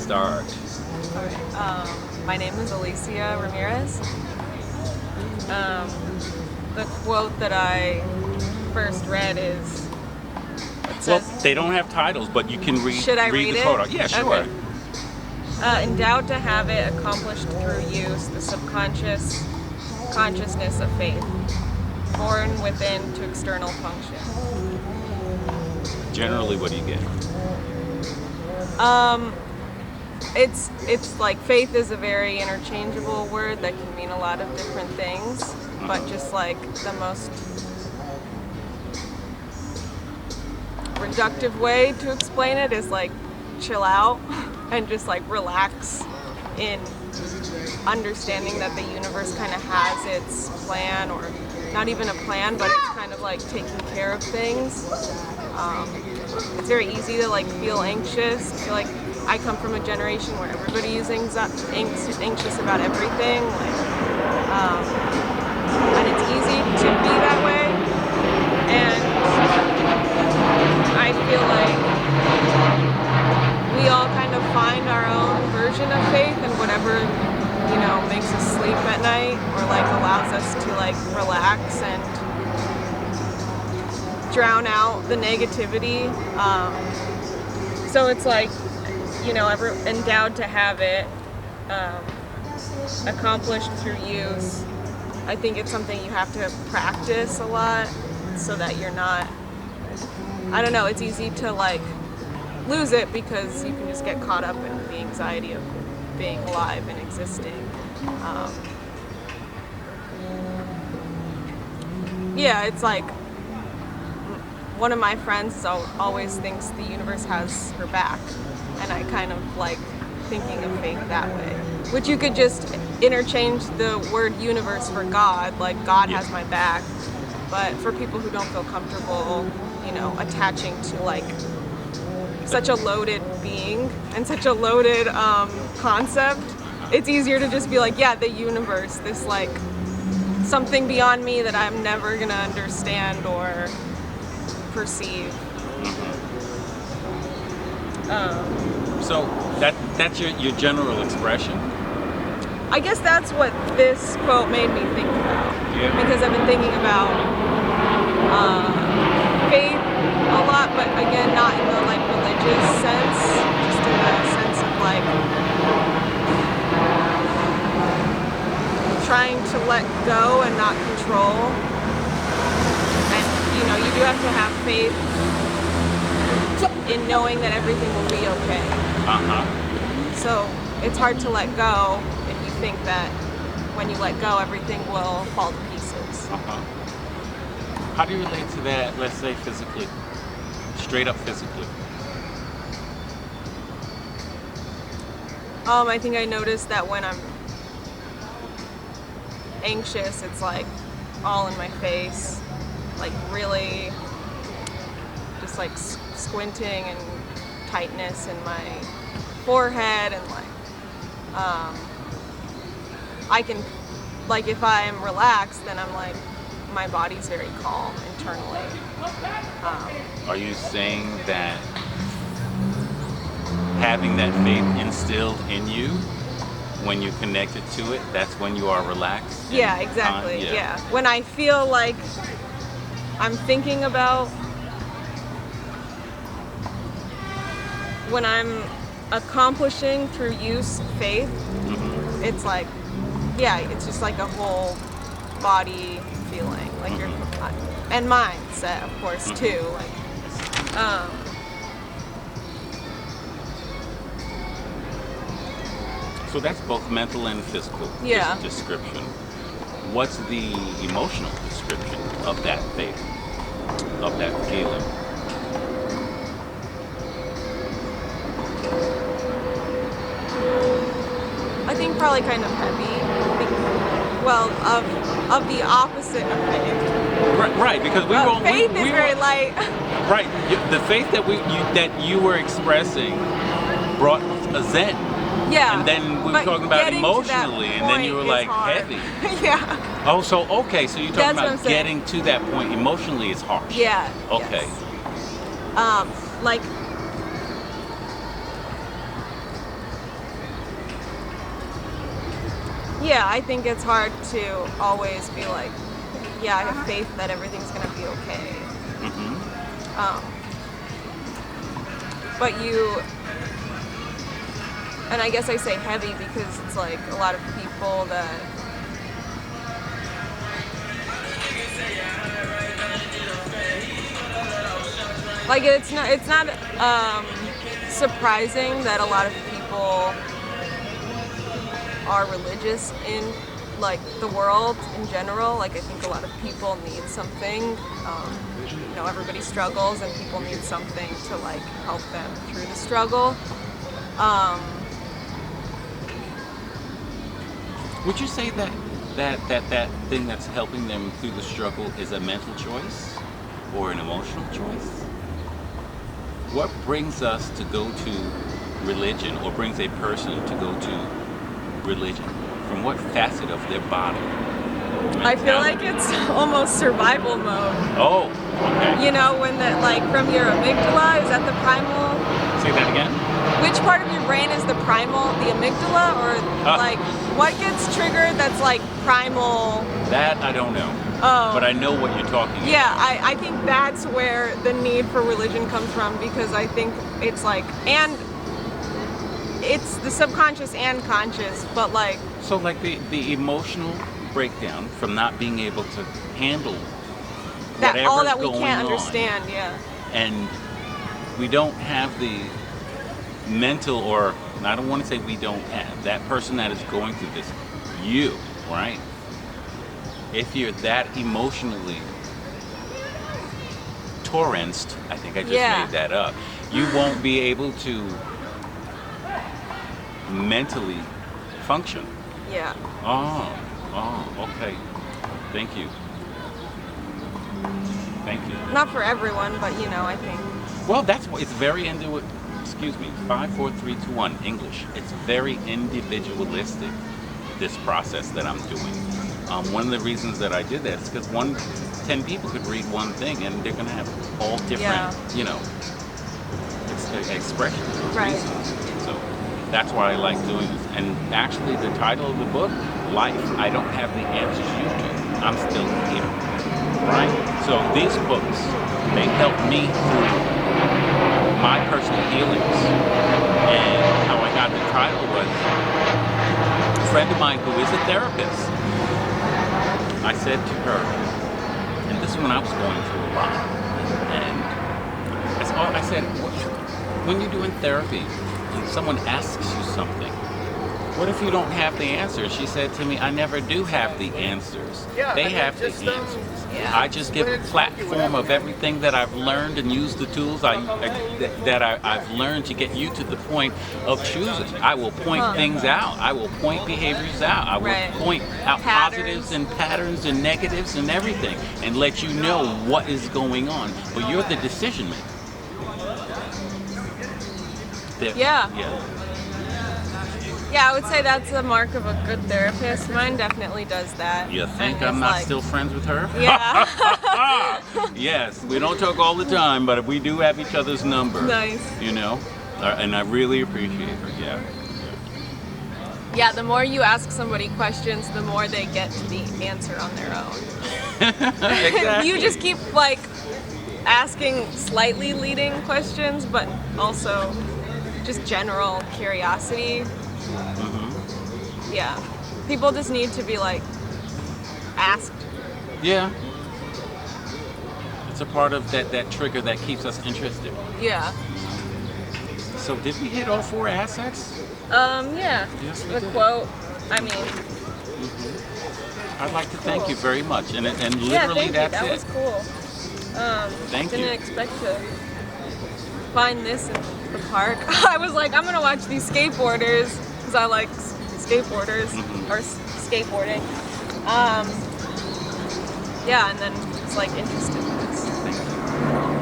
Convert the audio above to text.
start. My name is Alicia Ramirez. The quote that I first read is, it Well, says, they don't have titles, but you can read. should I read the it? quote out. Yeah, sure. Okay. Endowed to have it, accomplished through use, the subconscious consciousness of faith, born within to external function. Generally, what do you get? It's like faith is a very interchangeable word that can mean a lot of different things, but just like the most reductive way to explain it is like chill out and just like relax in understanding that the universe kind of has its plan, or not even a plan, but it's kind of like taking care of things. It's very easy to like feel anxious. I feel like I come from a generation where everybody is anxious about everything, and it's easy to be that way. And I feel like we all kind of find our own version of faith, and whatever makes us sleep at night, or like allows us to like relax and drown out the negativity. So it's like, endowed to have it, accomplished through use. I think it's something you have to practice a lot so that you're not, I don't know, it's easy to like lose it because you can just get caught up in the anxiety of being alive and existing. It's like one of my friends always thinks the universe has her back, and I kind of like thinking of faith that way, which you could just interchange the word universe for God, like God has my back. But for people who don't feel comfortable, attaching to like such a loaded being and such a loaded concept, it's easier to just be like, yeah, the universe, this like something beyond me that I'm never gonna understand or perceive. So that's your general expression. I guess that's what this quote made me think about. Yeah. Because I've been thinking about faith a lot, but again, not in the like religious sense, just in the sense of like trying to let go and not control. And you do have to have faith in knowing that everything will be okay. So it's hard to let go if you think that when you let go, everything will fall to pieces. How do you relate to that, let's say physically? Straight up physically. I think I noticed that when I'm anxious, it's like all in my face, like really just like squinting and tightness in my forehead, and like I can, like if I'm relaxed, then I'm like my body's very calm internally. Are you saying that having that faith instilled in you, when you're connected to it, that's when you are relaxed? Yeah, exactly. Yeah. When I feel like I'm thinking about, when I'm accomplishing through use faith, it's like, it's just like a whole body feeling, like your and mindset, of course, too. Like, so that's both mental and physical description. What's the emotional description of that faith, of that feeling? I think probably kind of heavy. Well, of the opposite of faith. Right, because faith is very light. Right, the faith that you were expressing brought a zen. Yeah. And then we were talking about emotionally, and then you were like heavy. Yeah. Oh, so you're talking about getting to that point emotionally is harsh. Yeah. Okay. Yes. Like Yeah, I think it's hard to always be like, yeah, I have faith that everything's going to be okay. Mm-hmm. But and I guess I say heavy because it's like a lot of people that like it's not surprising that a lot of people are religious in like the world in general. Like I think a lot of people need something. Everybody struggles, and people need something to like help them through the struggle. Would you say that thing that's helping them through the struggle is a mental choice or an emotional choice? What brings us to go to religion, or brings a person to go to religion? From what facet of their body? I feel like it's almost survival mode. Oh, okay. When from your amygdala, is that the primal? Say that again? Which part of your brain is the primal? The amygdala, or what gets triggered that's like primal? That I don't know. Oh. But I know what you're talking about. Yeah, I think that's where the need for religion comes from, because I think it's like, and it's the subconscious and conscious, but like... So like the emotional breakdown from not being able to handle that, all that we going can't on, understand, yeah. And we don't have the mental, or I don't want to say we don't have, that person that is going through this, you, right? If you're that emotionally torrenced, I think I just made that up, you won't be able to mentally function. Yeah. Oh, okay. Thank you. Not for everyone, but I think. Well, that's what it's very excuse me, 5, 4, 3, 2, 1 English. It's very individualistic, this process that I'm doing. One of the reasons that I did that is because 10 people could read one thing, and they're going to have all different, expressions or reasons. So that's why I like doing this. And actually, the title of the book, Life, I don't have the answers you do. I'm still here, right? So these books, they help me through my personal healings. And how I got the title was, a friend of mine who is a therapist, I said to her, and this is when I was going through a lot, and I said, when you're doing therapy and someone asks you something, what if you don't have the answer? She said to me, I never do have the answers. They have the answers. I just give a platform of everything that I've learned and use the tools I've learned to get you to the point of choosing. I will point things out. I will point behaviors out. I will point out positives and patterns and negatives and everything, and let you know what is going on. But you're the decision maker. Yeah, I would say that's the mark of a good therapist. Mine definitely does that. You think I'm not still friends with her? Yeah. Yes, we don't talk all the time, but we do have each other's number. Nice. And I really appreciate her, Yeah, the more you ask somebody questions, the more they get to the answer on their own. Exactly. You just keep asking slightly leading questions, but also just general curiosity. Mm-hmm. Yeah. People just need to be asked. Yeah. It's a part of that trigger that keeps us interested. Yeah. So did we hit all 4 assets? Yeah. Yes, we the did. Quote, I mean. Mm-hmm. I'd like to thank you very much. And literally that's that it. Was cool. Thank you. Didn't expect to find this in the park. I was like, I'm gonna watch these skateboarders because I like skateboarders or skateboarding. Yeah, and then it's interested.